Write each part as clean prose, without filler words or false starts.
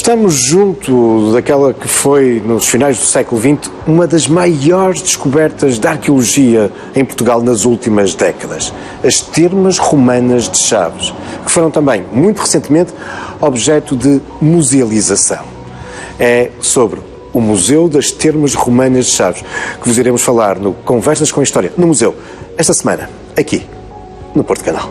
Estamos junto daquela que foi, nos finais do século XX, uma das maiores descobertas da arqueologia em Portugal nas últimas décadas. As termas romanas de Chaves, que foram também, muito recentemente, objeto de musealização. É sobre o Museu das Termas Romanas de Chaves, que vos iremos falar no Conversas com a História, no Museu, esta semana, aqui, no Porto Canal.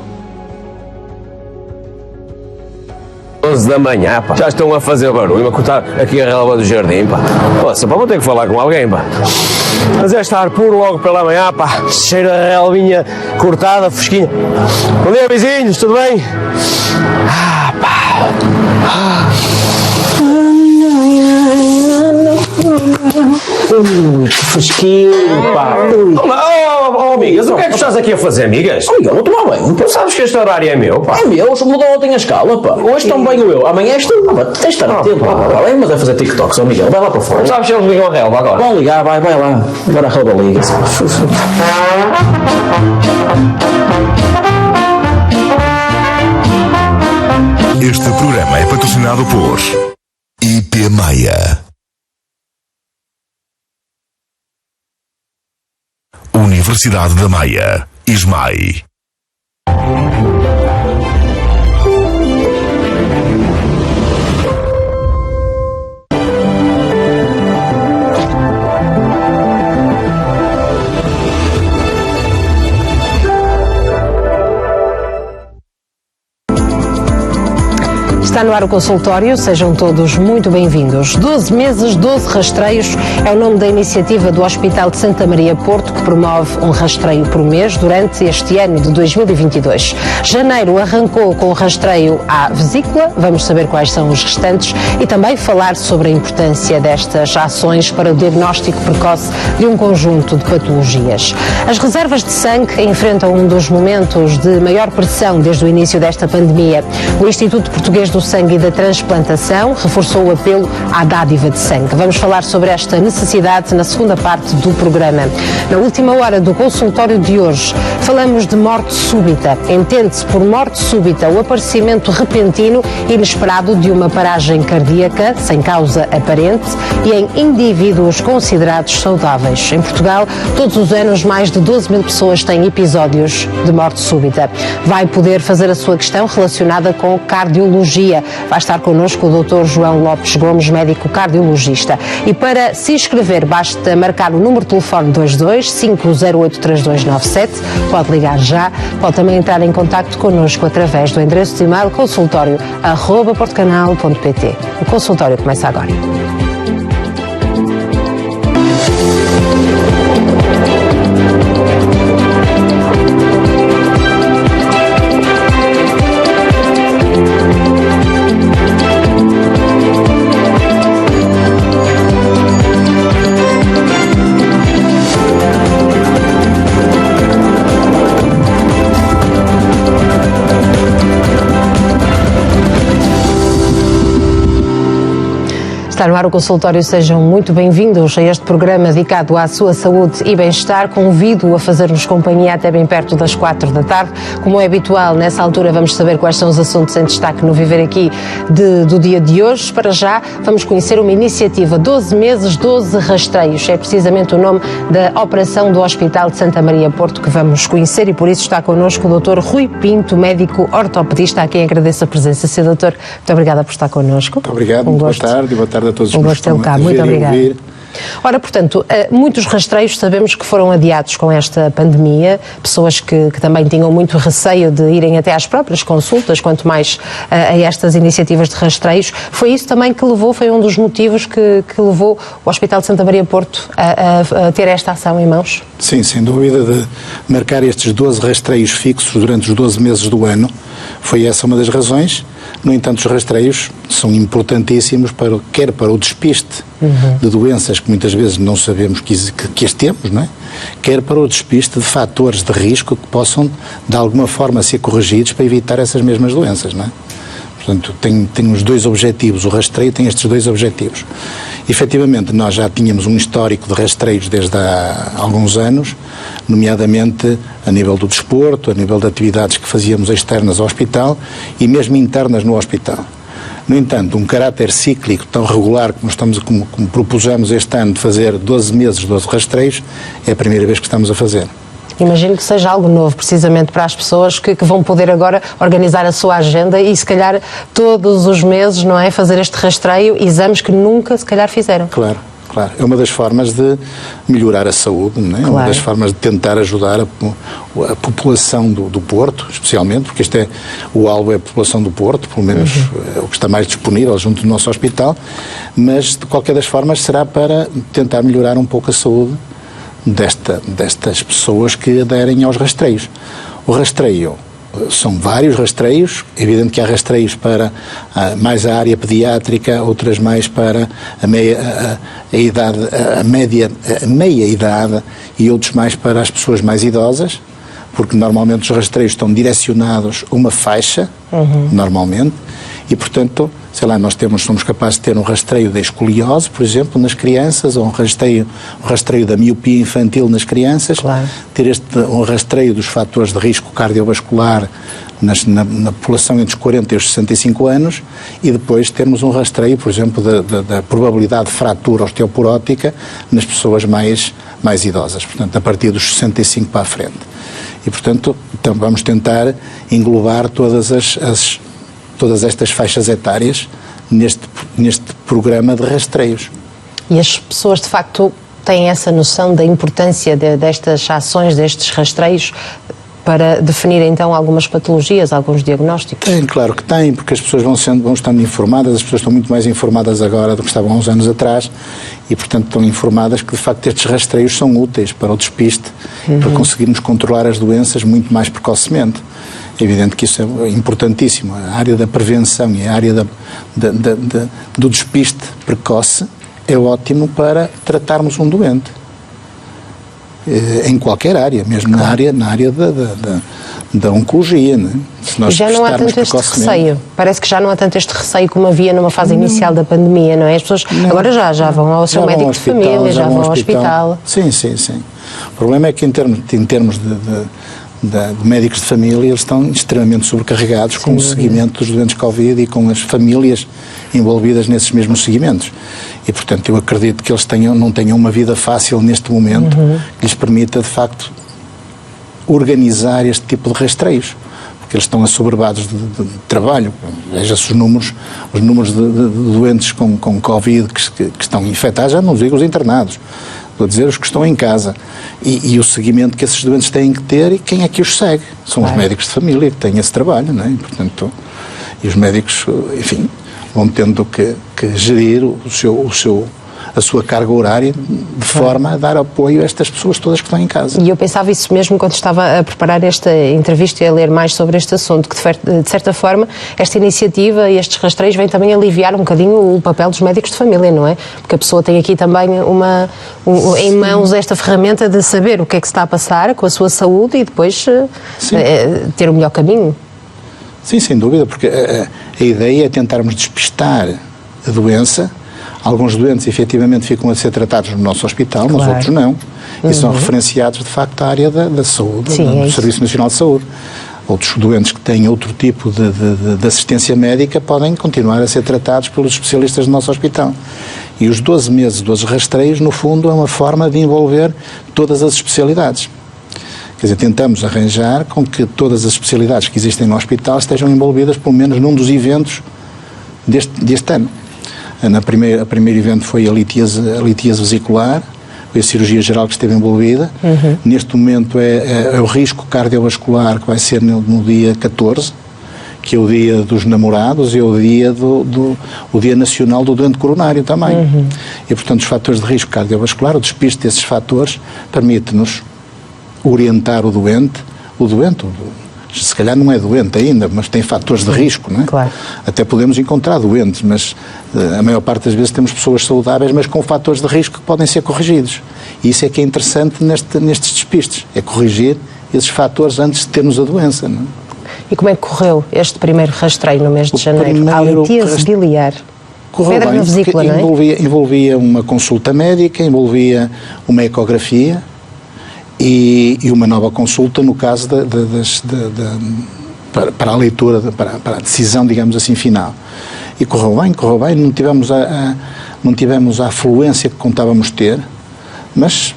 11 da manhã, pá. Já estão a fazer barulho, a cortar aqui a relva do jardim, pá. Poxa, pá, vou ter que falar com alguém, pá. Mas é estar puro logo pela manhã, pá. Cheira a relvinha cortada, fresquinha. Bom dia, vizinhos, tudo bem? Pá. Que fresquinho, pá. Amigas, o que é que estás aqui a fazer, amigas? Amiga, vou tomar banho. Tu sabes que este horário é meu, pá. É meu, mudou ontem a escala, pá. Hoje tomo banho eu, amanhã és tu. Pá, tens de estar atento, pá. Vai, mas é fazer TikToks, ó Miguel, vai lá para fora. Sabes se eles ligam a relva agora? Vai ligar, vai lá. Agora a relva liga-se. Este programa é patrocinado por IP Maia. Universidade da Maia, ISMAI. Está no ar o consultório, sejam todos muito bem-vindos. 12 meses, 12 rastreios é o nome da iniciativa do Hospital de Santa Maria Porto, que promove um rastreio por mês durante este ano de 2022. Janeiro arrancou com o rastreio à vesícula, vamos saber quais são os restantes e também falar sobre a importância destas ações para o diagnóstico precoce de um conjunto de patologias. As reservas de sangue enfrentam um dos momentos de maior pressão desde o início desta pandemia. O Instituto Português do Sangue e da Transplantação reforçou o apelo à dádiva de sangue. Vamos falar sobre esta necessidade na segunda parte do programa. Na última hora do consultório de hoje, falamos de morte súbita. Entende-se por morte súbita o aparecimento repentino e inesperado de uma paragem cardíaca, sem causa aparente, e em indivíduos considerados saudáveis. Em Portugal, todos os anos, mais de 12 mil pessoas têm episódios de morte súbita. Vai poder fazer a sua questão relacionada com cardiologia. Vai estar connosco o Dr. João Lopes Gomes, médico cardiologista. E para se inscrever, basta marcar o número de telefone 22 508 3297. Pode ligar já. Pode também entrar em contacto connosco através do endereço de e-mail consultório@portocanal.pt. O consultório começa agora. Está no ar o consultório, sejam muito bem-vindos a este programa dedicado à sua saúde e bem-estar. Convido-o a fazer-nos companhia até bem perto das 4 da tarde. Como é habitual, nessa altura vamos saber quais são os assuntos em destaque no Viver Aqui do dia de hoje. Para já, vamos conhecer uma iniciativa 12 meses, 12 rastreios. É precisamente o nome da operação do Hospital de Santa Maria Porto que vamos conhecer e por isso está connosco o Dr. Rui Pinto, médico ortopedista, a quem agradeço a presença. Sr. Doutor, muito obrigada por estar connosco. Muito obrigado, boa tarde a todos os que nos estão cá. Muito obrigada. Ora, portanto, muitos rastreios sabemos que foram adiados com esta pandemia, pessoas que também tinham muito receio de irem até às próprias consultas, quanto mais a estas iniciativas de rastreios. Foi isso também que levou, foi um dos motivos que levou o Hospital de Santa Maria Porto a ter esta ação em mãos? Sim, sem dúvida, de marcar estes 12 rastreios fixos durante os 12 meses do ano, foi essa uma das razões. No entanto, os rastreios são importantíssimos quer para o despiste de doenças que muitas vezes não sabemos que as temos, não é? Quer para o despiste de fatores de risco que possam, de alguma forma, ser corrigidos para evitar essas mesmas doenças, não é? Portanto, tem os dois objetivos, o rastreio tem estes dois objetivos. Efetivamente, nós já tínhamos um histórico de rastreios desde há alguns anos, nomeadamente a nível do desporto, a nível de atividades que fazíamos externas ao hospital e mesmo internas no hospital. No entanto, um caráter cíclico tão regular como propusemos este ano de fazer 12 meses, 12 rastreios, é a primeira vez que estamos a fazer. Imagino que seja algo novo, precisamente para as pessoas que vão poder agora organizar a sua agenda e, se calhar, todos os meses, não é, fazer este rastreio, exames que nunca, se calhar, fizeram. Claro. É uma das formas de melhorar a saúde, não é? Claro. Uma das formas de tentar ajudar a população do Porto, especialmente, porque o alvo é a população do Porto, pelo menos é o que está mais disponível junto do nosso hospital, mas, de qualquer das formas, será para tentar melhorar um pouco a saúde destas pessoas que aderem aos rastreios. O rastreio, são vários rastreios, é evidente que há rastreios para mais a área pediátrica, outras mais para a meia idade e outros mais para as pessoas mais idosas, porque normalmente os rastreios estão direcionados a uma faixa, normalmente, e portanto, sei lá, nós somos capazes de ter um rastreio da escoliose, por exemplo, nas crianças, ou um rastreio da miopia infantil nas crianças, claro. Ter um rastreio dos fatores de risco cardiovascular na população entre os 40 e os 65 anos, e depois termos um rastreio, por exemplo, da probabilidade de fratura osteoporótica nas pessoas mais idosas, portanto, a partir dos 65 para a frente. E, portanto, então vamos tentar englobar todas estas faixas etárias neste programa de rastreios. E as pessoas, de facto, têm essa noção da importância destas ações, destes rastreios, para definir, então, algumas patologias, alguns diagnósticos? Tem, claro que tem, porque as pessoas vão estando informadas, as pessoas estão muito mais informadas agora do que estavam há uns anos atrás, e, portanto, estão informadas que, de facto, estes rastreios são úteis para o despiste, para conseguirmos controlar as doenças muito mais precocemente. É evidente que isso é importantíssimo. A área da prevenção e a área do despiste precoce é ótimo para tratarmos um doente. Em qualquer área, mesmo na área da oncologia. Né? Se nós já não há tanto este receio. Parece que já não há tanto este receio como havia numa fase inicial da pandemia, não é? As pessoas agora já vão ao seu médico de família, já vão ao hospital. Sim. O problema é que em termos de médicos de família, eles estão extremamente sobrecarregados com o seguimento dos doentes Covid e com as famílias envolvidas nesses mesmos seguimentos. E, portanto, eu acredito que eles não tenham uma vida fácil neste momento que lhes permita, de facto, organizar este tipo de rastreios. Porque eles estão assoberbados de trabalho. Veja-se os números de doentes com Covid que estão infectados, já não digo os internados. Estou a dizer os que estão em casa. E o seguimento que esses doentes têm que ter, e quem é que os segue? São os médicos de família que têm esse trabalho, não é? E, portanto, e os médicos, enfim, vão tendo que gerir a sua carga horária de forma a dar apoio a estas pessoas todas que estão em casa. E eu pensava isso mesmo quando estava a preparar esta entrevista e a ler mais sobre este assunto, que de certa forma esta iniciativa e estes rastreios vêm também aliviar um bocadinho o papel dos médicos de família, não é? Porque a pessoa tem aqui também em mãos esta ferramenta de saber o que é que se está a passar com a sua saúde e depois ter o melhor caminho. Sim, sem dúvida, porque a ideia é tentarmos despistar a doença. Alguns doentes, efetivamente, ficam a ser tratados no nosso hospital, mas outros não. E são referenciados, de facto, à área da saúde, do Serviço Nacional de Saúde. Outros doentes que têm outro tipo de assistência médica podem continuar a ser tratados pelos especialistas do nosso hospital. E os 12 meses, 12 rastreios, no fundo, é uma forma de envolver todas as especialidades. Quer dizer, tentamos arranjar com que todas as especialidades que existem no hospital estejam envolvidas, pelo menos, num dos eventos deste ano. O primeiro evento foi a litíase vesicular, foi a cirurgia geral que esteve envolvida. Neste momento é o risco cardiovascular, que vai ser no dia 14, que é o dia dos namorados, e é o dia o dia nacional do doente coronário também. E, portanto, os fatores de risco cardiovascular, o despiste desses fatores, permite-nos orientar o doente, se calhar não é doente ainda, mas tem fatores de risco, não é? Claro. Até podemos encontrar doentes, mas a maior parte das vezes temos pessoas saudáveis, mas com fatores de risco que podem ser corrigidos. E isso é que é interessante nestes despistes, é corrigir esses fatores antes de termos a doença, não é? E como é que correu este primeiro rastreio no mês de janeiro? A litíase biliar. Correu bem, vesícula, porque não é? envolvia uma consulta médica, envolvia uma ecografia, e uma nova consulta no caso para a leitura, para a decisão, digamos assim, final. E correu bem, não tivemos a afluência que contávamos ter, mas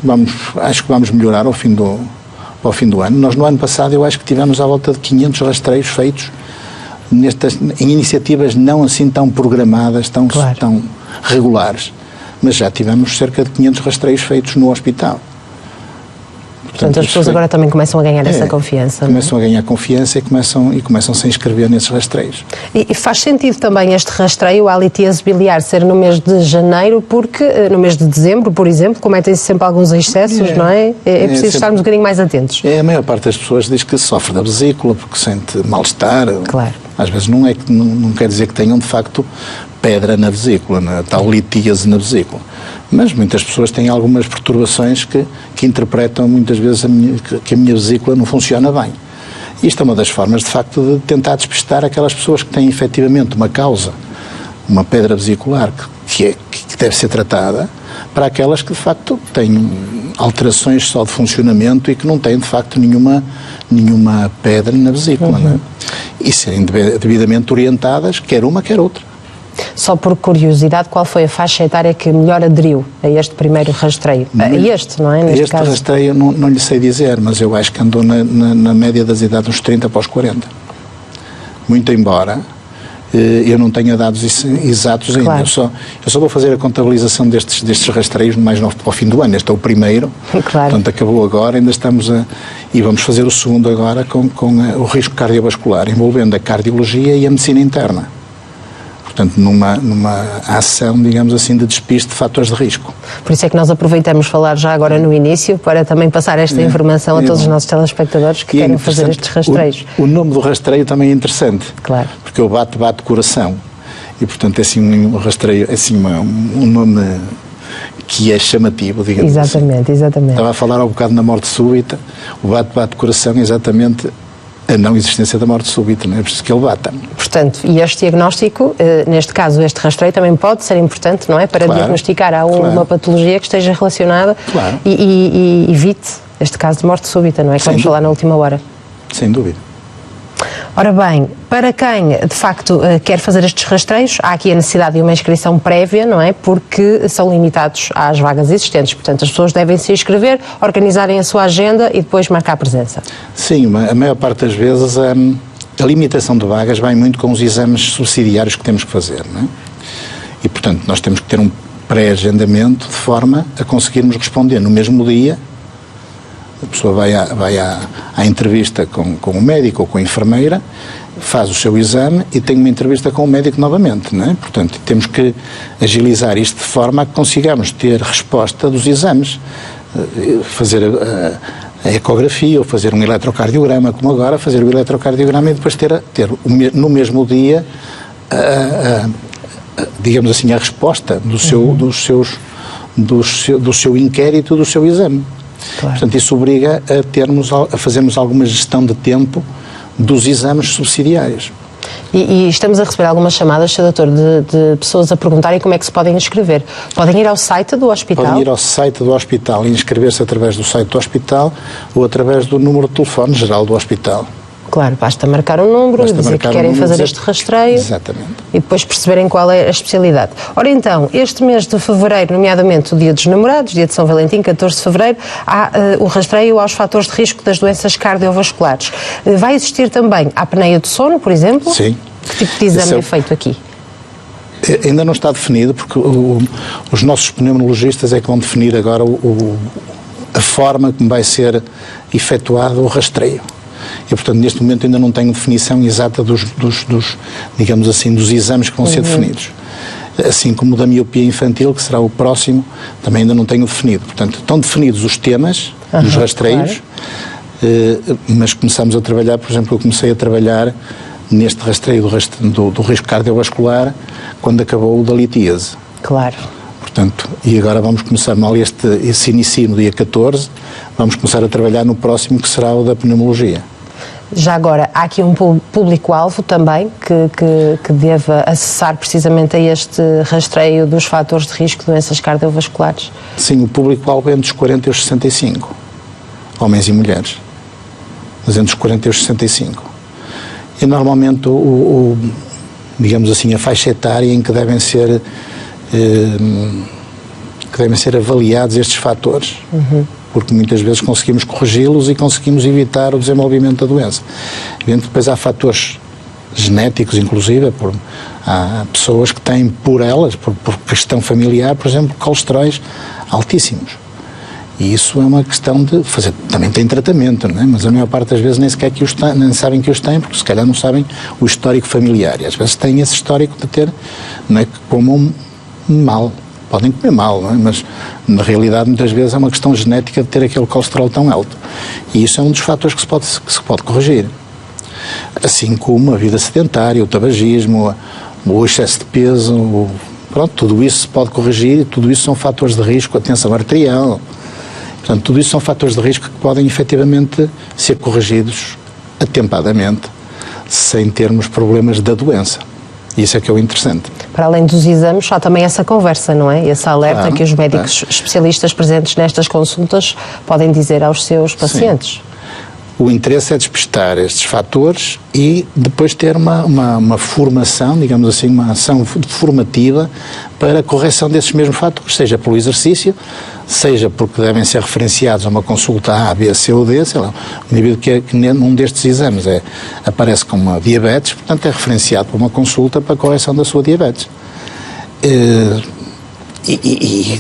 acho que vamos melhorar ao fim do ano. Nós no ano passado eu acho que tivemos à volta de 500 rastreios feitos em iniciativas não assim tão programadas, tão regulares, mas já tivemos cerca de 500 rastreios feitos no hospital. Portanto, as pessoas agora também começam a ganhar essa confiança. Começam a ganhar confiança e começam-se a inscrever nesses rastreios. E faz sentido também este rastreio à litíase biliar ser no mês de janeiro, porque no mês de dezembro, por exemplo, cometem-se sempre alguns excessos, não é? É preciso estarmos um bocadinho mais atentos. A maior parte das pessoas diz que sofre da vesícula porque sente mal-estar. Claro. Às vezes não quer dizer que tenham, de facto, pedra na vesícula, tal litíase na vesícula. Mas muitas pessoas têm algumas perturbações que interpretam muitas vezes que a minha vesícula não funciona bem. Isto é uma das formas, de facto, de tentar despistar aquelas pessoas que têm efetivamente uma causa, uma pedra vesicular que deve ser tratada, para aquelas que, de facto, têm alterações só de funcionamento e que não têm, de facto, nenhuma pedra na vesícula. Não é? E serem devidamente orientadas, quer uma, quer outra. Só por curiosidade, qual foi a faixa etária que melhor aderiu a este primeiro rastreio? Não é? Neste caso. Rastreio não lhe sei dizer, mas eu acho que andou na média das idades dos 30 para os 40. Muito embora eu não tenha dados exatos ainda. Claro. Eu só vou fazer a contabilização destes rastreios mais novo para o fim do ano. Este é o primeiro, claro. Portanto acabou agora, ainda estamos e vamos fazer o segundo agora com o risco cardiovascular, envolvendo a cardiologia e a medicina interna. Portanto, numa ação, digamos assim, de despiste de fatores de risco. Por isso é que nós aproveitamos falar já agora no início para também passar esta informação a todos os nossos telespectadores que querem fazer estes rastreios. O nome do rastreio também é interessante. Claro. Porque é o bate coração. E, portanto, é assim um rastreio, é assim um nome que é chamativo, digamos assim. Exatamente. Estava a falar há um bocado na morte súbita. O bate coração é exatamente a não existência da morte súbita, não é preciso que ele bata. Portanto, e este diagnóstico, neste caso este rastreio também pode ser importante, não é? Para diagnosticar uma patologia que esteja relacionada e evite este caso de morte súbita, não é? Que vamos falar na última hora. Sem dúvida. Ora bem, para quem de facto quer fazer estes rastreios, há aqui a necessidade de uma inscrição prévia, não é? Porque são limitados às vagas existentes. Portanto, as pessoas devem se inscrever, organizarem a sua agenda e depois marcar a presença. Sim, a maior parte das vezes a limitação de vagas vai muito com os exames subsidiários que temos que fazer, não é? E, portanto, nós temos que ter um pré-agendamento de forma a conseguirmos responder no mesmo dia. A pessoa vai à entrevista com o médico ou com a enfermeira, faz o seu exame e tem uma entrevista com o médico novamente, não é? Portanto, temos que agilizar isto de forma a que consigamos ter resposta dos exames. Fazer a ecografia ou fazer um eletrocardiograma, como agora, fazer o eletrocardiograma e depois ter no mesmo dia, digamos assim, a resposta do seu inquérito, do seu exame. Claro. Portanto, isso obriga a fazermos alguma gestão de tempo dos exames subsidiários. E estamos a receber algumas chamadas, Sr. Doutor, de pessoas a perguntarem como é que se podem inscrever. Podem ir ao site do hospital? Podem ir ao site do hospital e inscrever-se através do site do hospital ou através do número de telefone geral do hospital. Claro, basta marcar um número e dizer que querem fazer este rastreio. Exatamente. E depois perceberem qual é a especialidade. Ora então, este mês de fevereiro, nomeadamente o Dia dos Namorados, Dia de São Valentim, 14 de fevereiro, há o rastreio aos fatores de risco das doenças cardiovasculares. Vai existir também a apneia do sono, por exemplo? Sim. Que tipo de exame é feito aqui? Ainda não está definido, porque os nossos pneumologistas é que vão definir agora a forma como vai ser efetuado o rastreio. E, portanto, neste momento ainda não tenho definição exata digamos assim, dos exames que vão ser definidos. Assim como o da miopia infantil, que será o próximo, também ainda não tenho definido. Portanto, estão definidos os temas dos rastreios, mas começamos a trabalhar, por exemplo, eu comecei a trabalhar neste rastreio do risco cardiovascular quando acabou o da litíase. Claro. Portanto, e agora vamos começar, mal esse inicio no dia 14, vamos começar a trabalhar no próximo, que será o da pneumologia. Já agora, há aqui um público-alvo também que deva acessar precisamente a este rastreio dos fatores de risco de doenças cardiovasculares? Sim, o público-alvo é entre os 40 e os 65, homens e mulheres, mas entre os 40 e os 65. E normalmente digamos assim, a faixa etária em que devem ser avaliados estes fatores, porque muitas vezes conseguimos corrigi-los e conseguimos evitar o desenvolvimento da doença. Evidente que depois há fatores genéticos, inclusive, há pessoas que têm por questão familiar, por exemplo, colesteróis altíssimos. E isso é uma questão de fazer. Também tem tratamento, não é? Mas a maior parte das vezes nem sequer nem sabem que os têm, porque se calhar não sabem o histórico familiar. E às vezes têm esse histórico de ter, não é, que comam mal. Podem comer mal, não é? Mas na realidade muitas vezes é uma questão genética de ter aquele colesterol tão alto. E isso é um dos fatores que se pode corrigir. Assim como a vida sedentária, o tabagismo, o excesso de peso, pronto, tudo isso se pode corrigir, e tudo isso são fatores de risco, a tensão arterial. Portanto, tudo isso são fatores de risco que podem efetivamente ser corrigidos atempadamente, sem termos problemas da doença. Isso é que é o interessante. Para além dos exames, há também essa conversa, não é? Esse alerta que os médicos especialistas presentes nestas consultas podem dizer aos seus pacientes. Sim. O interesse é despistar estes fatores e depois ter uma formação, digamos assim, uma ação formativa para a correção desses mesmos fatores, seja pelo exercício, seja porque devem ser referenciados a uma consulta A, B, C ou D, sei lá, um indivíduo que num destes exames aparece com uma diabetes, portanto é referenciado para uma consulta para a correção da sua diabetes.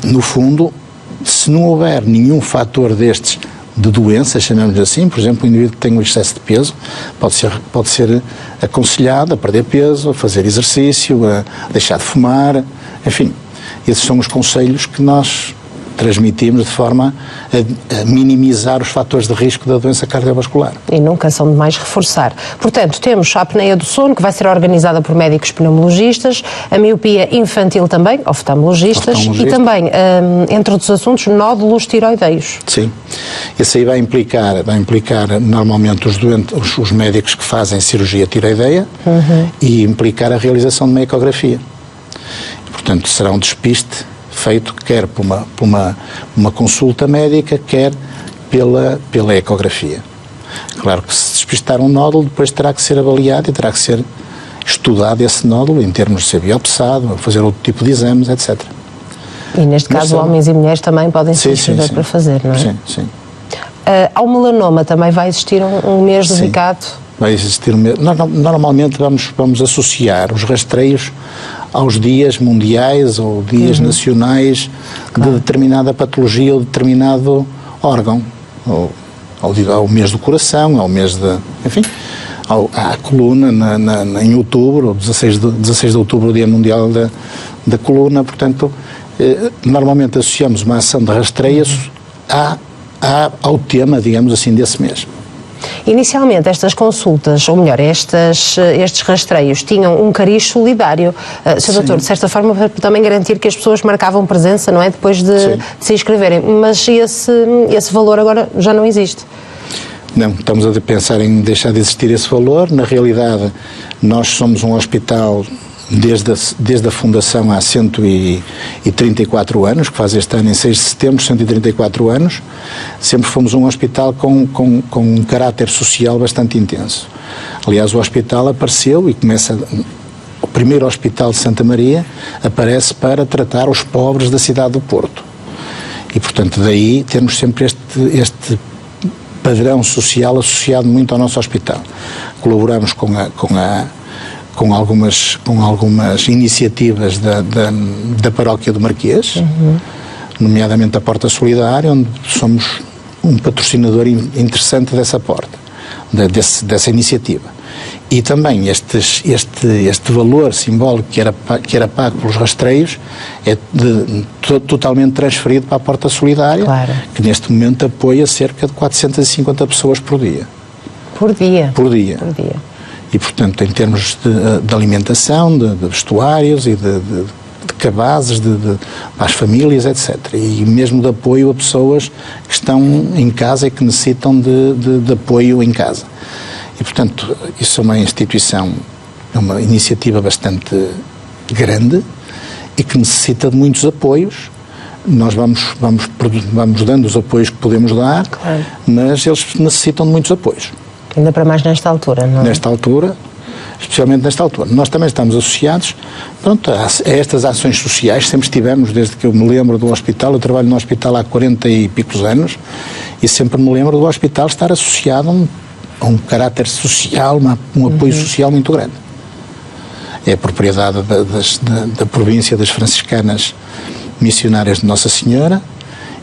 No fundo, se não houver nenhum fator destes de doença, chamamos assim, por exemplo, o indivíduo que tem um excesso de peso pode ser aconselhado a perder peso, a fazer exercício, a deixar de fumar, enfim, esses são os conselhos que nós transmitimos de forma a minimizar os fatores de risco da doença cardiovascular. E nunca são demais reforçar. Portanto, temos a apneia do sono, que vai ser organizada por médicos pneumologistas, a miopia infantil também, oftalmologistas, e também, entre outros assuntos, nódulos tiroideios. Sim. Esse aí vai implicar normalmente os médicos que fazem cirurgia tiroideia e implicar a realização de uma ecografia. Portanto, será um despiste feito quer por uma consulta médica, quer pela ecografia. Claro que se despistar um nódulo, depois terá que ser avaliado e terá que ser estudado esse nódulo em termos de ser biopsado, fazer outro tipo de exames, etc. E neste caso, homens e mulheres também podem se inscrever para fazer, não é? Sim, sim. Ao melanoma também vai existir um mês dedicado? Vai existir um mês. Normalmente vamos associar os rastreios aos dias mundiais ou dias nacionais de determinada patologia ou determinado órgão, ao mês do coração, ao mês enfim, à coluna em outubro, 16 de outubro, o Dia Mundial da Coluna. Portanto, normalmente associamos uma ação de rastreios ao tema, digamos assim, desse mês. Inicialmente, estas consultas, ou melhor, estes rastreios, tinham um cariz solidário. Sr. Doutor, de certa forma, para também garantir que as pessoas marcavam presença, não é? Depois de se inscreverem. Mas esse valor agora já não existe. Não, estamos a pensar em deixar de existir esse valor. Na realidade, nós somos um hospital desde a fundação há 134 anos, que faz este ano em 6 de setembro, 134 anos. Sempre fomos um hospital com um caráter social bastante intenso. Aliás, o hospital apareceu e o primeiro hospital de Santa Maria aparece para tratar os pobres da cidade do Porto. E, portanto, daí temos sempre este padrão social associado muito ao nosso hospital. Colaboramos com algumas iniciativas da paróquia do Marquês, nomeadamente a Porta Solidária, onde somos um patrocinador interessante dessa porta, dessa iniciativa. E também este valor simbólico que era pago pelos rastreios é totalmente transferido para a Porta Solidária, que neste momento apoia cerca de 450 pessoas por dia. Por dia? Por dia. E, portanto, em termos de alimentação, de vestuários e de cabazes para as famílias, etc. E mesmo de apoio a pessoas que estão em casa e que necessitam de apoio em casa. E, portanto, isso é uma instituição, é uma iniciativa bastante grande e que necessita de muitos apoios. Nós vamos dando os apoios que podemos dar, mas eles necessitam de muitos apoios. Ainda para mais nesta altura, não é? Nesta altura, especialmente nesta altura. Nós também estamos associados, pronto, a estas ações sociais, sempre estivemos, desde que eu me lembro do hospital. Eu trabalho no hospital há 40 e picos anos e sempre me lembro do hospital estar associado a um caráter social, um apoio social muito grande. É a propriedade da província das franciscanas missionárias de Nossa Senhora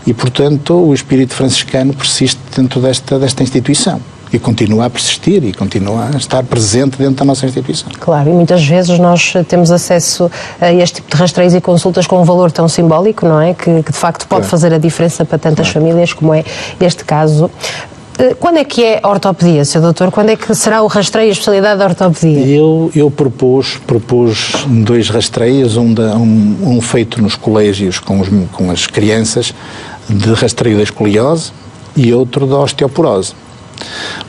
e, portanto, o espírito franciscano persiste dentro desta instituição. E continua a persistir e continua a estar presente dentro da nossa instituição. Claro, e muitas vezes nós temos acesso a este tipo de rastreios e consultas com um valor tão simbólico, não é? Que de facto pode fazer a diferença para tantas famílias como é este caso. Quando é que é a ortopedia, Sr. Doutor? Quando é que será o rastreio e a especialidade da ortopedia? Eu propus 2 rastreios, um feito nos colégios com as crianças, de rastreio da escoliose e outro da osteoporose.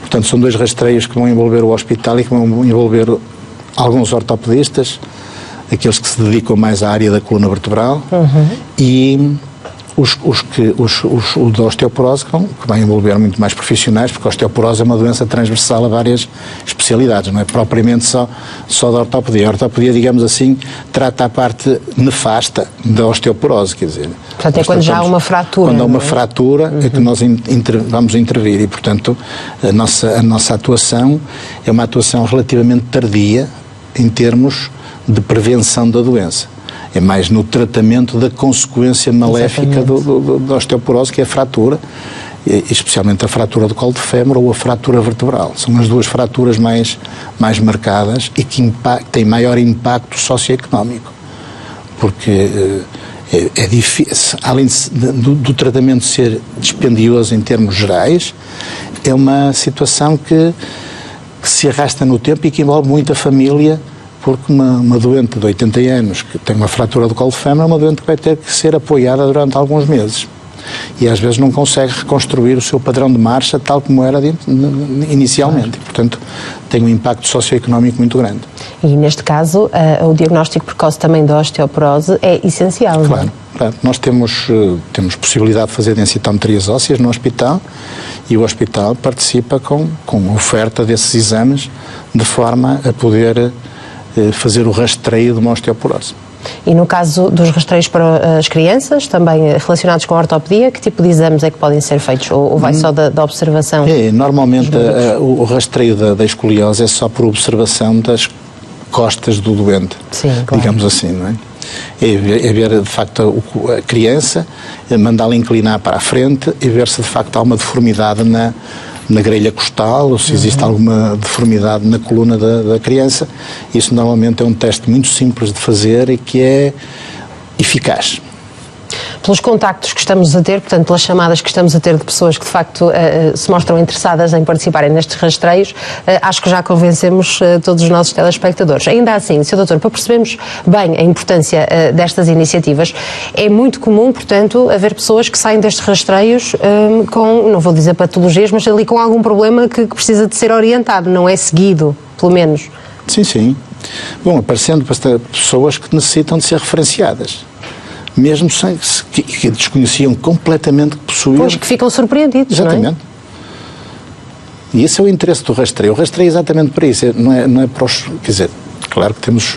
Portanto, são 2 rastreios que vão envolver o hospital e que vão envolver alguns ortopedistas, aqueles que se dedicam mais à área da coluna vertebral, e o da osteoporose, que vai envolver muito mais profissionais, porque a osteoporose é uma doença transversal a várias especialidades, não é propriamente só da ortopedia. A ortopedia, digamos assim, trata a parte nefasta da osteoporose, quer dizer... Portanto, é quando já há uma fratura. Quando há uma fratura é que nós vamos intervir e, portanto, a nossa atuação é uma atuação relativamente tardia em termos de prevenção da doença. É mais no tratamento da consequência maléfica da osteoporose, que é a fratura, especialmente a fratura do colo de fémur ou a fratura vertebral. São as 2 fraturas mais marcadas e que têm maior impacto socioeconómico. Porque é difícil, além do tratamento ser dispendioso em termos gerais, é uma situação que se arrasta no tempo e que envolve muita família, porque uma doente de 80 anos que tem uma fratura do colo de fémur é uma doente que vai ter que ser apoiada durante alguns meses. E às vezes não consegue reconstruir o seu padrão de marcha tal como era inicialmente. E, portanto, tem um impacto socioeconómico muito grande. E neste caso, o diagnóstico precoce também da osteoporose é essencial, claro, não é? Claro. Nós temos possibilidade de fazer densitometrias ósseas no hospital e o hospital participa com a oferta desses exames de forma a poder fazer o rastreio de uma osteoporose. E no caso dos rastreios para as crianças, também relacionados com a ortopedia, que tipo de exames é que podem ser feitos? Ou vai só da observação? Normalmente o rastreio da escoliose é só por observação das costas do doente. Sim, claro. Digamos assim, não é? É ver de facto a criança, mandá-la inclinar para a frente e ver se de facto há uma deformidade na grelha costal ou se existe alguma deformidade na coluna da criança. Isso normalmente é um teste muito simples de fazer e que é eficaz. Pelos contactos que estamos a ter, portanto, pelas chamadas que estamos a ter de pessoas que de facto se mostram interessadas em participarem nestes rastreios, acho que já convencemos todos os nossos telespectadores. Ainda assim, Sr. Doutor, para percebermos bem a importância destas iniciativas, é muito comum, portanto, haver pessoas que saem destes rastreios com, não vou dizer patologias, mas ali com algum problema que precisa de ser orientado, não é seguido, pelo menos. Sim. Bom, aparecendo pessoas que necessitam de ser referenciadas. Mesmo que desconheciam completamente que possuíam... Pois, que ficam surpreendidos, exatamente. Não é? E esse é o interesse do rastreio. O rastreio é exatamente para isso. Não é para os... Quer dizer, claro que temos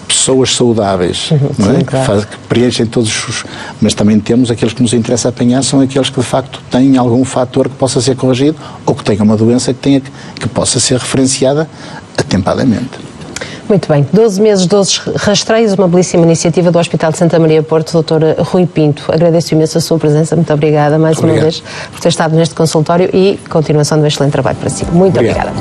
pessoas saudáveis, não é? Sim, claro. Que preenchem todos os... Mas também temos aqueles que nos interessa apanhar, são aqueles que de facto têm algum fator que possa ser corrigido ou que tenham uma doença que possa ser referenciada atempadamente. Muito bem, 12 meses, 12 rastreios, uma belíssima iniciativa do Hospital de Santa Maria Porto, Dr. Rui Pinto. Agradeço imenso a sua presença, muito obrigada mais uma vez por ter estado neste consultório e continuação de um excelente trabalho para si. Muito obrigada.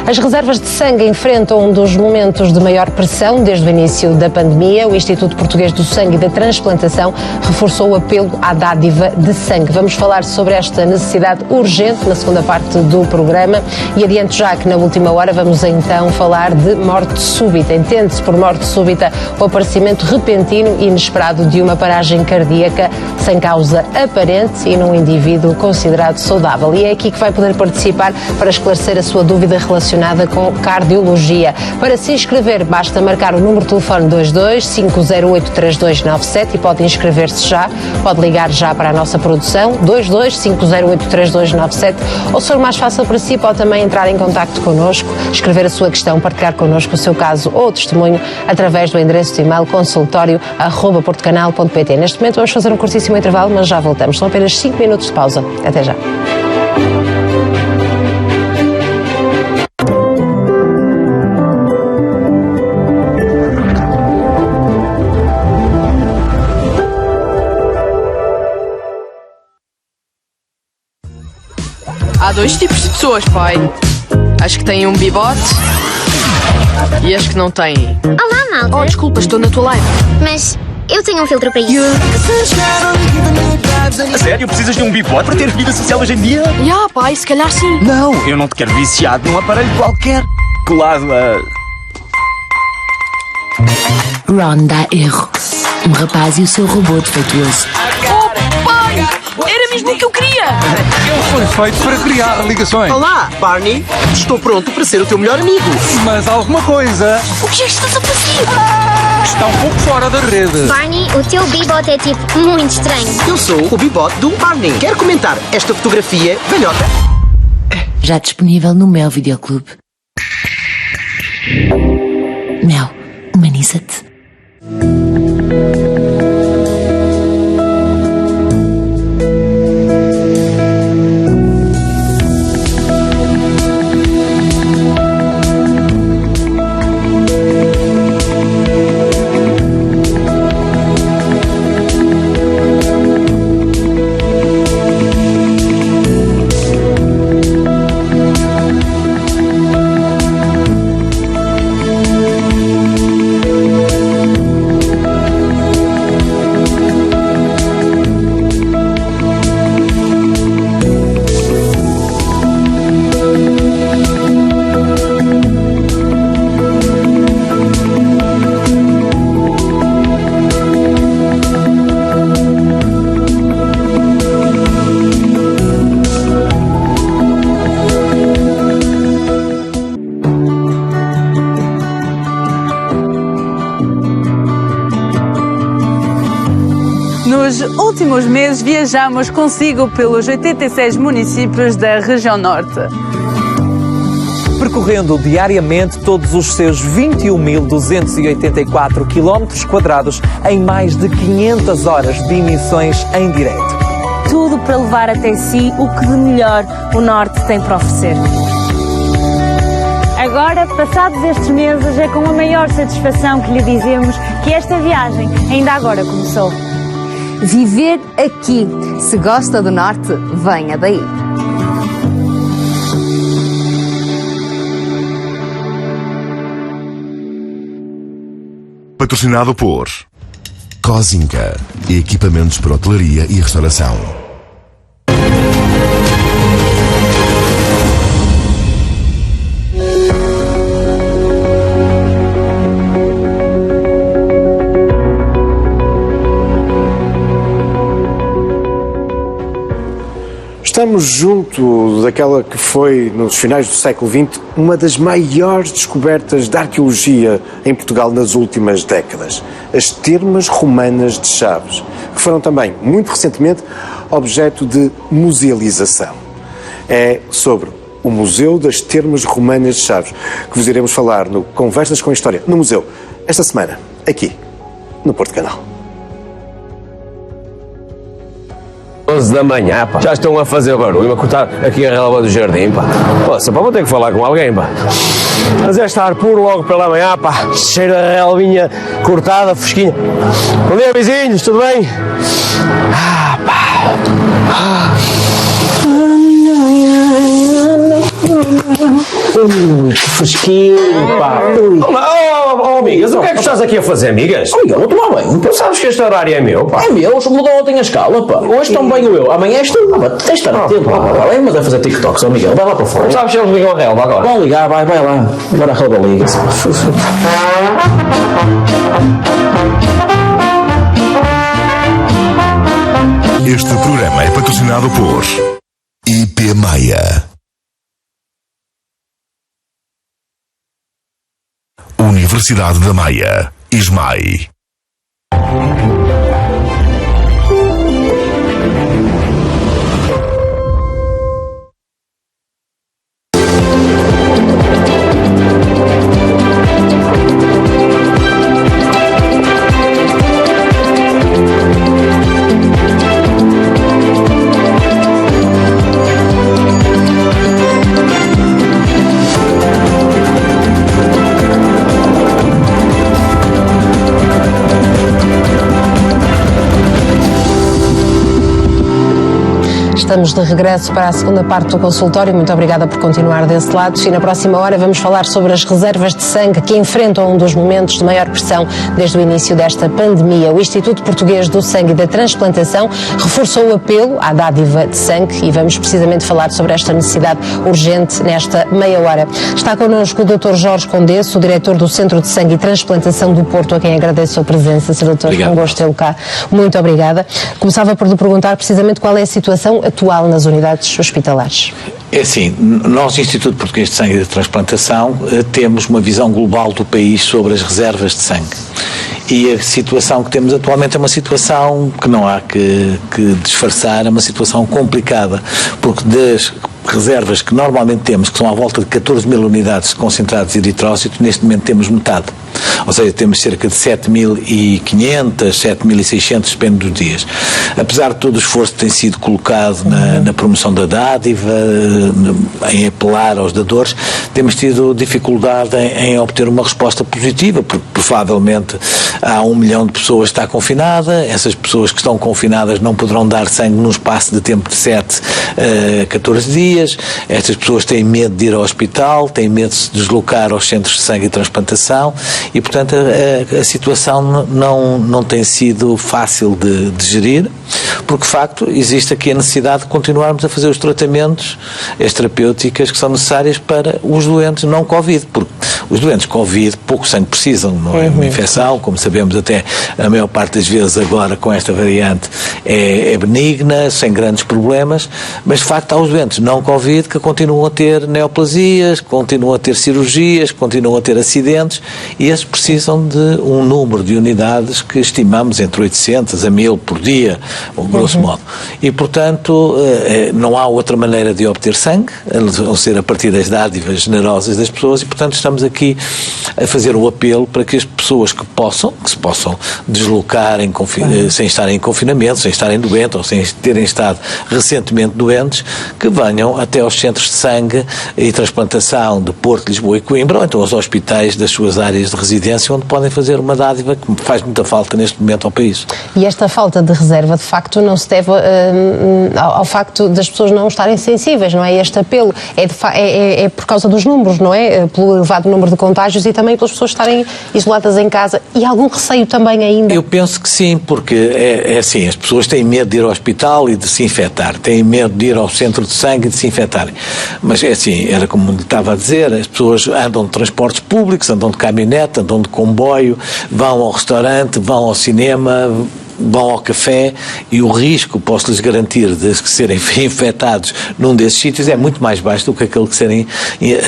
As reservas de sangue enfrentam um dos momentos de maior pressão desde o início da pandemia. O Instituto Português do Sangue e da Transplantação reforçou o apelo à dádiva de sangue. Vamos falar sobre esta necessidade urgente na segunda parte do programa e adianto já que na última hora vamos então falar de morte súbita. Entende-se por morte súbita o aparecimento repentino e inesperado de uma paragem cardíaca sem causa aparente e num indivíduo considerado saudável. E é aqui que vai poder participar para esclarecer a sua dúvida relacionada relacionada com cardiologia. Para se inscrever, basta marcar o número de telefone 22-508-3297 e pode inscrever-se já. Pode ligar já para a nossa produção, 22-508-3297, ou se for mais fácil para si, pode também entrar em contacto connosco, escrever a sua questão, partilhar connosco o seu caso ou testemunho através do endereço de e-mail consultório@portocanal.pt. Neste momento vamos fazer um curtíssimo intervalo, mas já voltamos. São apenas 5 minutos de pausa. Até já. Há dois tipos de pessoas, pai. As que têm um bibote e as que não têm. Olá, malta. Oh, desculpa, estou na tua live. Mas eu tenho um filtro para isso. A sério? Precisas de um bibote para ter vida social hoje em dia? Pai, se calhar sim. Não, eu não te quero viciado num aparelho qualquer. Colado a... Ron dá erro. Um rapaz e o seu robô defeituoso. Oh, pai! Era mesmo o que eu queria! Ele foi feito para criar ligações. Olá, Barney. Estou pronto para ser o teu melhor amigo. Mas alguma coisa O que é que estás a fazer? está um pouco fora da rede. Barney, o teu bebop é tipo muito estranho. Eu sou o bibote do Barney. Quer comentar esta fotografia, velhota? Já disponível no Mel Videoclube. Mel, humaniza-te. Nos últimos meses viajamos consigo pelos 86 municípios da região norte. Percorrendo diariamente todos os seus 21.284 km² em mais de 500 horas de emissões em direto. Tudo para levar até si o que de melhor o Norte tem para oferecer. Agora, passados estes meses, é com a maior satisfação que lhe dizemos que esta viagem ainda agora começou. Viver aqui. Se gosta do Norte, venha daí. Patrocinado por Cozinca, equipamentos para hotelaria e restauração. Estamos junto daquela que foi, nos finais do século XX, uma das maiores descobertas da arqueologia em Portugal nas últimas décadas. As termas romanas de Chaves, que foram também, muito recentemente, objeto de musealização. É sobre o Museu das Termas Romanas de Chaves que vos iremos falar no Conversas com a História, no Museu, esta semana, aqui, no Porto Canal. 11 da manhã, pá. Já estão a fazer barulho, a cortar aqui a relva do jardim, pá. Poxa, pá, vou ter que falar com alguém, pá. Mas é estar puro logo pela manhã, pá. Cheira a relvinha cortada, fresquinha. Bom dia, vizinhos, tudo bem? Pá. Que fresquinho, pá. Oh, amigas, o que é que estás aqui a fazer, amigas? Miguel, vou tomar banho. Tu sabes que este horário é meu, pá. É meu, mudou ontem a escala, pá. Hoje tomo banho eu, amanhã és tu. Tens de estar atento, pá. Mas é fazer TikToks, ó Miguel, vai lá para fora. Sabes se eles ligam a relva agora? Vão ligar, vai lá. Agora a relva liga-se. Este programa é patrocinado por IP Maia. Universidade da Maia. ISMAI. Estamos de regresso para a segunda parte do consultório. Muito obrigada por continuar desse lado. E na próxima hora vamos falar sobre as reservas de sangue que enfrentam um dos momentos de maior pressão desde o início desta pandemia. O Instituto Português do Sangue e da Transplantação reforçou o apelo à dádiva de sangue e vamos precisamente falar sobre esta necessidade urgente nesta meia hora. Está connosco o Dr. Jorge Condesso, o diretor do Centro de Sangue e Transplantação do Porto, a quem agradeço a presença. Sr. Doutor, um gosto de tê-lo cá. Muito obrigada. Começava por lhe perguntar precisamente qual é a situação atual nas unidades hospitalares. É assim, nós, Instituto Português de Sangue e de Transplantação, temos uma visão global do país sobre as reservas de sangue. E a situação que temos atualmente é uma situação que não há que disfarçar, é uma situação complicada, porque das reservas que normalmente temos, que são à volta de 14 mil unidades de concentrados de eritrócito, neste momento temos metade. Ou seja, temos cerca de 7.500, 7.600, depende dos dias. Apesar de todo o esforço que tem sido colocado na promoção da dádiva, em apelar aos dadores, temos tido dificuldade em obter uma resposta positiva, porque provavelmente há 1 milhão de pessoas que está confinada, essas pessoas que estão confinadas não poderão dar sangue num espaço de tempo de 7 a 14 dias, estas pessoas têm medo de ir ao hospital, têm medo de se deslocar aos centros de sangue e transplantação e, portanto, a situação não tem sido fácil de gerir, porque, de facto, existe aqui a necessidade de continuarmos a fazer os tratamentos, as terapêuticas que são necessárias para os doentes não Covid, porque os doentes Covid pouco sangue precisam, não é? Uma infecção, como sabemos até a maior parte das vezes agora com esta variante é benigna, sem grandes problemas, mas de facto há os doentes não Covid que continuam a ter neoplasias, continuam a ter cirurgias, continuam a ter acidentes e esses precisam de um número de unidades que estimamos entre 800 a 1000 por dia, grosso modo. E portanto não há outra maneira de obter sangue, a não ser a partir das dádivas generosas das pessoas e portanto estamos aqui a fazer o apelo para que as pessoas que se possam deslocar sem estarem em confinamento, sem estarem doentes ou sem terem estado recentemente doentes, que venham até aos centros de sangue e transplantação de Porto, Lisboa e Coimbra, ou então aos hospitais das suas áreas de residência, onde podem fazer uma dádiva que faz muita falta neste momento ao país. E esta falta de reserva, de facto, não se deve ao facto das pessoas não estarem sensíveis, não é? Este apelo é por causa dos números, não é? Pelo elevado número de contágios e também pelas pessoas estarem isoladas em casa. E algum receio também ainda? Eu penso que sim, porque é assim, as pessoas têm medo de ir ao hospital e de se infectar, têm medo de ir ao centro de sangue e de se infectarem. Mas é assim, era como lhe estava a dizer, as pessoas andam de transportes públicos, andam de caminhonete, andam de comboio, vão ao restaurante, vão ao cinema, vão ao café e o risco, posso-lhes garantir, de serem infectados num desses sítios é muito mais baixo do que aquele de serem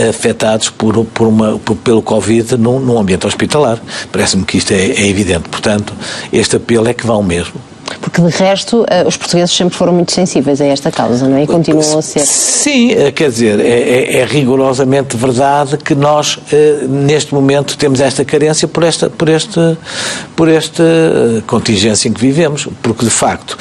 afetados pelo Covid num ambiente hospitalar. Parece-me que isto é evidente. Portanto, este apelo é que vão mesmo. Porque de resto os portugueses sempre foram muito sensíveis a esta causa, não é? E continuam a ser. Sim, quer dizer, é rigorosamente verdade que nós neste momento temos esta carência por esta contingência em que vivemos, porque de facto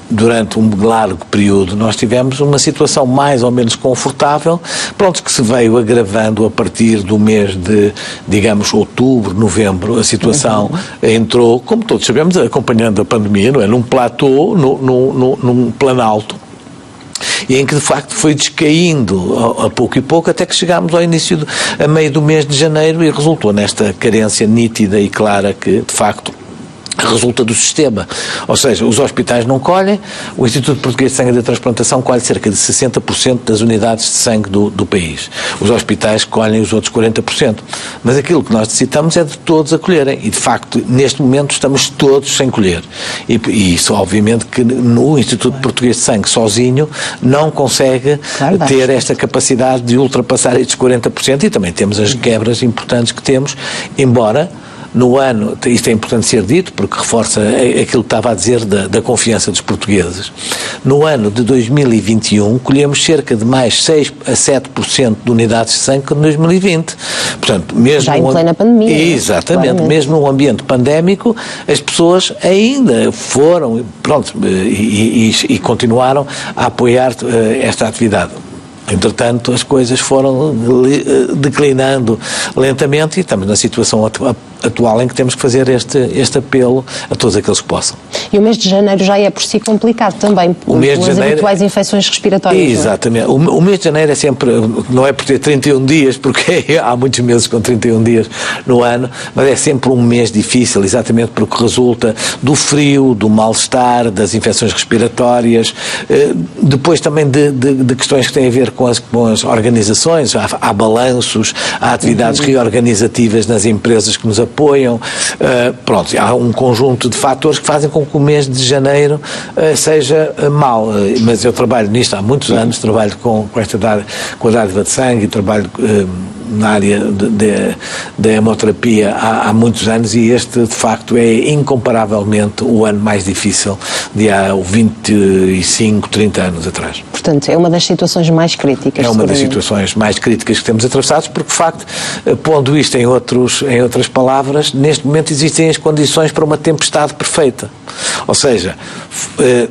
durante um largo período nós tivemos uma situação mais ou menos confortável, pronto, que se veio agravando a partir do mês de, digamos, outubro, novembro, a situação entrou, como todos sabemos, acompanhando a pandemia, não é? Num platô, num planalto, e em que de facto foi descaindo a pouco e pouco até que chegámos a meio do mês de janeiro e resultou nesta carência nítida e clara que de facto que resulta do sistema. Ou seja, os hospitais não colhem, o Instituto Português de Sangue e de Transplantação colhe cerca de 60% das unidades de sangue do país. Os hospitais colhem os outros 40%. Mas aquilo que nós necessitamos é de todos acolherem. E, de facto, neste momento estamos todos sem colher. E isso, obviamente, que no Instituto Português de Sangue sozinho não consegue ter esta capacidade de ultrapassar estes 40%, e também temos as quebras importantes que temos, embora no ano, isto é importante ser dito porque reforça aquilo que estava a dizer da confiança dos portugueses, no ano de 2021 colhemos cerca de mais 6 a 7% de unidades de sangue que em 2020. Portanto, mesmo já em plena pandemia. Exatamente, mesmo num ambiente pandémico, as pessoas ainda foram, e continuaram a apoiar esta atividade. Entretanto, as coisas foram declinando lentamente e estamos na situação atual em que temos que fazer este apelo a todos aqueles que possam. E o mês de janeiro já é por si complicado também, pelas habituais infecções respiratórias. Exatamente. O mês de janeiro é sempre, não é por ter 31 dias, porque há muitos meses com 31 dias no ano, mas é sempre um mês difícil, exatamente porque resulta do frio, do mal-estar, das infecções respiratórias, depois também de questões que têm a ver com as organizações, há balanços, há atividades reorganizativas nas empresas que nos apoiam, há um conjunto de fatores que fazem com que o mês de janeiro seja mau, mas eu trabalho nisto há muitos anos, trabalho com a dádiva de sangue e trabalho na área da hemoterapia há muitos anos, e este de facto é incomparavelmente o ano mais difícil de há 25, 30 anos atrás. Portanto, é uma das situações mais críticas. É uma das situações mais críticas que temos atravessados, porque de facto, pondo isto em outras palavras, neste momento existem as condições para uma tempestade perfeita. Ou seja,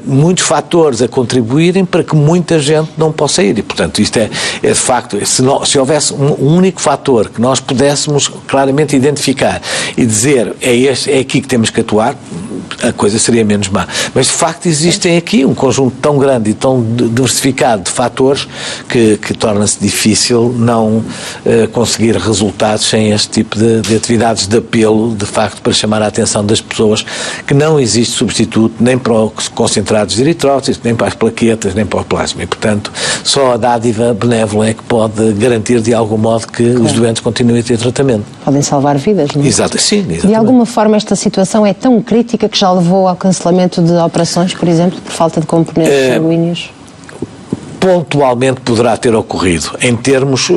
muitos fatores a contribuírem para que muita gente não possa ir, e portanto isto é de facto, se houvesse um único fator que nós pudéssemos claramente identificar e dizer é aqui que temos que atuar, a coisa seria menos má. Mas de facto existem aqui um conjunto tão grande e tão diversificado de fatores que torna-se difícil não conseguir resultados sem este tipo de atividades de apelo, de facto, para chamar a atenção das pessoas que não existe substituto nem para os concentrados de eritrócitos, nem para as plaquetas, nem para o plasma. E, portanto, só a dádiva benévola é que pode garantir de algum modo que os doentes continuem a ter tratamento. Podem salvar vidas, não é? Exato, sim, exatamente. De alguma forma esta situação é tão crítica que já levou ao cancelamento de operações, por exemplo, por falta de componentes sanguíneos? Pontualmente poderá ter ocorrido. Em termos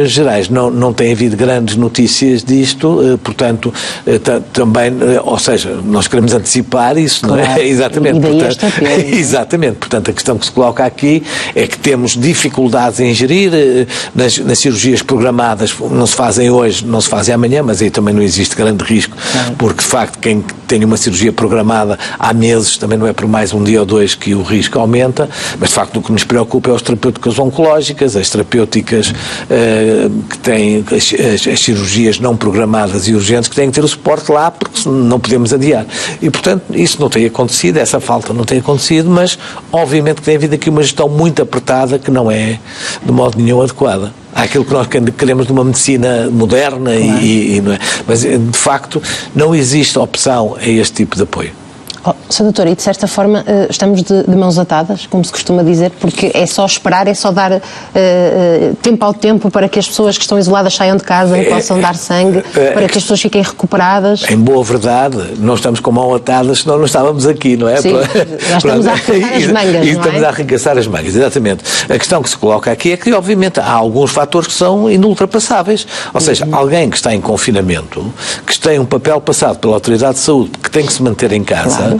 gerais, não tem havido grandes notícias disto, portanto, também, ou seja, nós queremos antecipar isso, claro, não é? Exatamente. E daí portanto, esta pena, exatamente. Portanto, a questão que se coloca aqui é que temos dificuldades em gerir, nas cirurgias programadas não se fazem hoje, não se fazem amanhã, mas aí também não existe grande risco, porque de facto quem tem uma cirurgia programada há meses, também não é por mais um dia ou dois que o risco aumenta, mas de facto o que nos preocupa é as terapêuticas oncológicas, as terapêuticas que têm as cirurgias não programadas e urgentes, que têm que ter o suporte lá, porque não podemos adiar. E, portanto, isso não tem acontecido, essa falta não tem acontecido, mas obviamente que tem havido aqui uma gestão muito apertada que não é de modo nenhum adequada. Há aquilo que nós queremos de uma medicina moderna, claro. e não é. Mas, de facto, não existe opção a este tipo de apoio. Sr. Doutor, e de certa forma estamos de mãos atadas, como se costuma dizer, porque é só esperar, é só dar tempo ao tempo para que as pessoas que estão isoladas saiam de casa e possam dar sangue, para que as pessoas fiquem recuperadas. Em boa verdade, não estamos com mãos atadas, senão não estávamos aqui, não é? Sim, já estamos a arregaçar as mangas, não é? Estamos a arregaçar as mangas, exatamente. A questão que se coloca aqui é que, obviamente, há alguns fatores que são inultrapassáveis. Ou seja, alguém que está em confinamento, que tem um papel passado pela Autoridade de Saúde, que tem que se manter em casa, claro.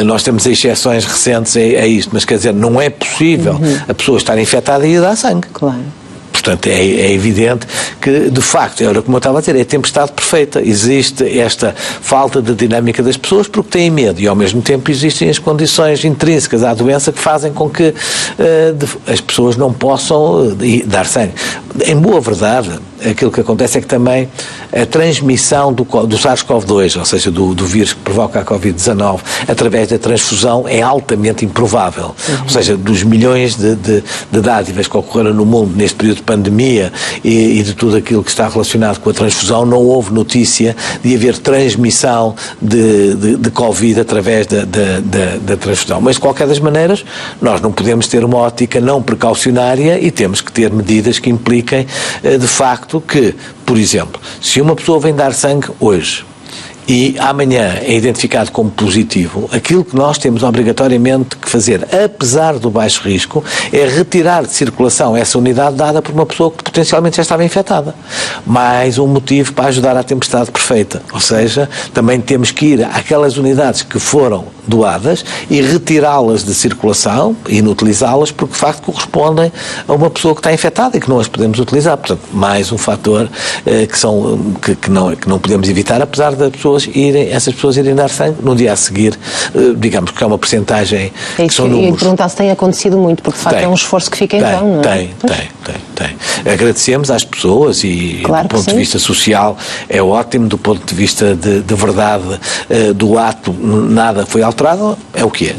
Nós temos exceções recentes a isto, mas quer dizer, não é possível a pessoa estar infectada e ir dar sangue. Claro. Portanto, é evidente que, de facto, era como eu estava a dizer, é a tempestade perfeita. Existe esta falta de dinâmica das pessoas porque têm medo e, ao mesmo tempo, existem as condições intrínsecas à doença que fazem com que as pessoas não possam dar sangue. Em boa verdade, aquilo que acontece é que também a transmissão do SARS-CoV-2, ou seja, do vírus que provoca a Covid-19, através da transfusão é altamente improvável. Ou seja, dos milhões de dádivas que ocorreram no mundo neste período de pandemia e de tudo aquilo que está relacionado com a transfusão, não houve notícia de haver transmissão de Covid através da transfusão. Mas, de qualquer das maneiras, nós não podemos ter uma ótica não precaucionária e temos que ter medidas que impliquem, de facto, que, por exemplo, se uma pessoa vem dar sangue hoje e amanhã é identificado como positivo, aquilo que nós temos obrigatoriamente que fazer, apesar do baixo risco, é retirar de circulação essa unidade dada por uma pessoa que potencialmente já estava infectada. Mais um motivo para ajudar à tempestade perfeita. Ou seja, também temos que ir àquelas unidades que foram doadas e retirá-las de circulação, inutilizá-las, porque de facto correspondem a uma pessoa que está infectada e que não as podemos utilizar. Portanto, mais um fator que não podemos evitar, apesar de essas pessoas irem dar sangue no dia a seguir, digamos que é uma percentagem que são números. E perguntar se tem acontecido muito, porque de facto é um esforço que fica em vão, não é? Tem. Agradecemos às pessoas e claro, do ponto de vista social é ótimo, do ponto de vista de verdade do ato, nada foi alterado, é o que é.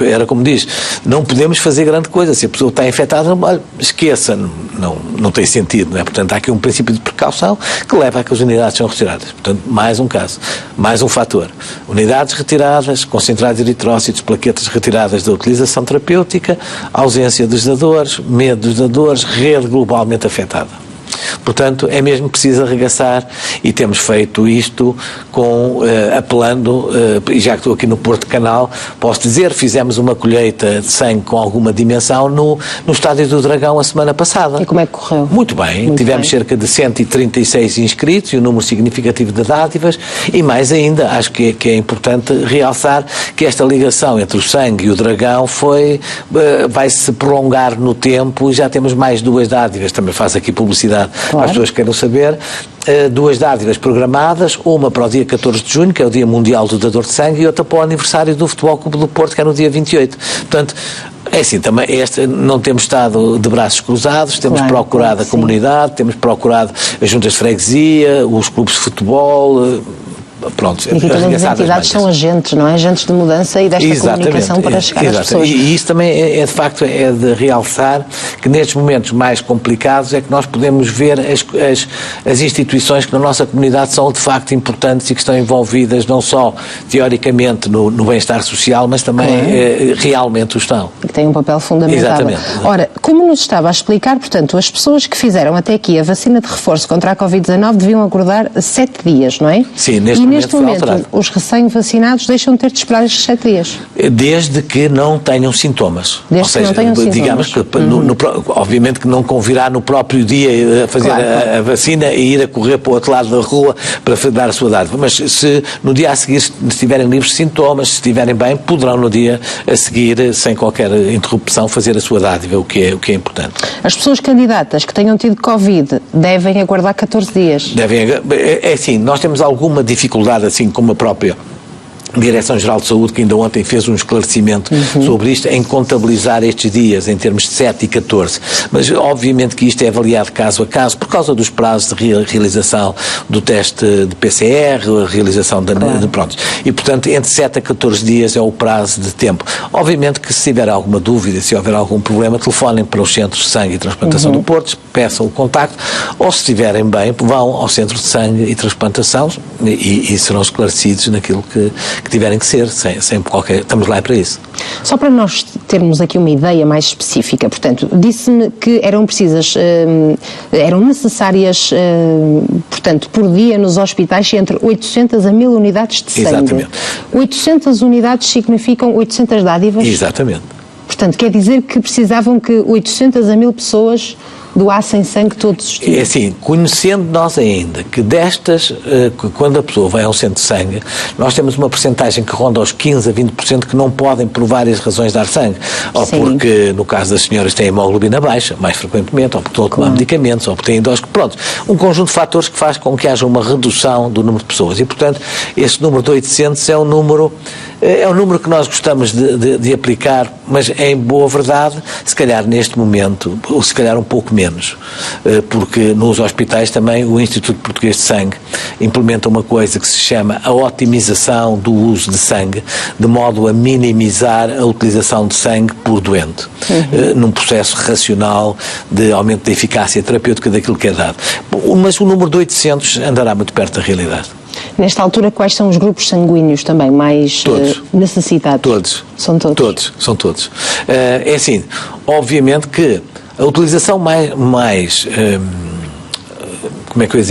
Era como diz, não podemos fazer grande coisa, se a pessoa está infectada, esqueça, não tem sentido, não é? Portanto, há aqui um princípio de precaução que leva a que as unidades sejam retiradas. Portanto, mais um caso, mais um fator. Unidades retiradas, concentrados de eritrócitos, plaquetas retiradas da utilização terapêutica, ausência dos dadores, medo dos dadores, rede globalmente afetada. Portanto, é mesmo preciso arregaçar e temos feito isto apelando, e já que estou aqui no Porto Canal, posso dizer, fizemos uma colheita de sangue com alguma dimensão no Estádio do Dragão a semana passada. E como é que correu? Muito bem, tivemos cerca de 136 inscritos e um número significativo de dádivas e mais ainda, acho que é importante realçar que esta ligação entre o sangue e o Dragão vai-se prolongar no tempo e já temos mais 2 dádivas, também faz aqui publicidade para as pessoas que queiram saber, 2 dádivas programadas, uma para o dia 14 de junho, que é o Dia Mundial do Dador de Sangue, e outra para o aniversário do Futebol Clube do Porto, que é no dia 28. Portanto, é assim, também não temos estado de braços cruzados, temos procurado a comunidade, temos procurado as juntas de freguesia, os clubes de futebol. Pronto, e todas as entidades são agentes, não é? Agentes de mudança e desta comunicação para chegar às pessoas. E isso também de facto de realçar que nestes momentos mais complicados é que nós podemos ver as instituições que na nossa comunidade são de facto importantes e que estão envolvidas não só teoricamente no bem-estar social, mas também realmente o estão. E que têm um papel fundamental. Exatamente. Ora, como nos estava a explicar, portanto, as pessoas que fizeram até aqui a vacina de reforço contra a Covid-19 deviam aguardar 7 dias, não é? Sim, neste momento, os recém-vacinados deixam de ter de esperar estes 7 dias. Desde que não tenham sintomas. Desde que não tenham sintomas. Digamos que, obviamente que não convirá no próprio dia a fazer a vacina e ir a correr para o outro lado da rua para dar a sua dádiva. Mas se no dia a seguir estiverem livres de sintomas, se estiverem bem, poderão no dia a seguir, sem qualquer interrupção, fazer a sua dádiva, o que é importante. As pessoas candidatas que tenham tido Covid devem aguardar 14 dias. É assim, nós temos alguma dificuldade, assim como a própria Direção-Geral de Saúde, que ainda ontem fez um esclarecimento sobre isto, em contabilizar estes dias em termos de 7 e 14. Mas, obviamente, que isto é avaliado caso a caso, por causa dos prazos de realização do teste de PCR, a realização de pronto. E, portanto, entre 7 a 14 dias é o prazo de tempo. Obviamente que, se tiver alguma dúvida, se houver algum problema, telefonem para os centros de sangue e transplantação do Porto, peçam o contacto, ou, se estiverem bem, vão ao centro de sangue e transplantação e serão esclarecidos naquilo que tiverem que ser, sem qualquer... Estamos lá para isso. Só para nós termos aqui uma ideia mais específica, portanto, disse-me que eram necessárias, portanto, por dia nos hospitais entre 800 a 1000 unidades de sangue. Exatamente. 800 unidades significam 800 dádivas? Exatamente. Portanto, quer dizer que precisavam que 800 a 1000 pessoas doassem sangue todos os dias? É assim, conhecendo nós ainda que destas, quando a pessoa vai a um centro de sangue, nós temos uma percentagem que ronda aos 15 a 20% que não podem provar as razões de dar sangue. Ou porque, no caso das senhoras, têm hemoglobina baixa, mais frequentemente, ou porque estão a tomar medicamentos, ou porque têm endócrino. Pronto, um conjunto de fatores que faz com que haja uma redução do número de pessoas. E, portanto, esse número de 800 é um número É um número que nós gostamos de aplicar, mas em boa verdade, se calhar neste momento, ou se calhar um pouco menos, porque nos hospitais também o Instituto Português de Sangue implementa uma coisa que se chama a otimização do uso de sangue, de modo a minimizar a utilização de sangue por doente, num processo racional de aumento da eficácia terapêutica daquilo que é dado. Mas o número de 800 andará muito perto da realidade. Nesta altura, quais são os grupos sanguíneos também mais necessitados? Todos. São todos? São todos. É assim, obviamente que a utilização mais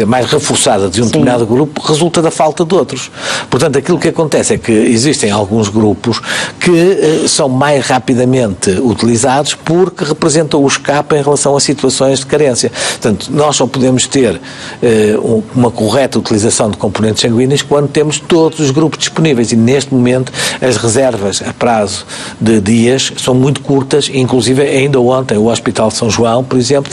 mais reforçada de um determinado grupo resulta da falta de outros. Portanto, aquilo que acontece é que existem alguns grupos que são mais rapidamente utilizados porque representam o escape em relação a situações de carência. Portanto, nós só podemos ter uma correta utilização de componentes sanguíneos quando temos todos os grupos disponíveis, e neste momento as reservas a prazo de dias são muito curtas, inclusive ainda ontem o Hospital de São João, por exemplo,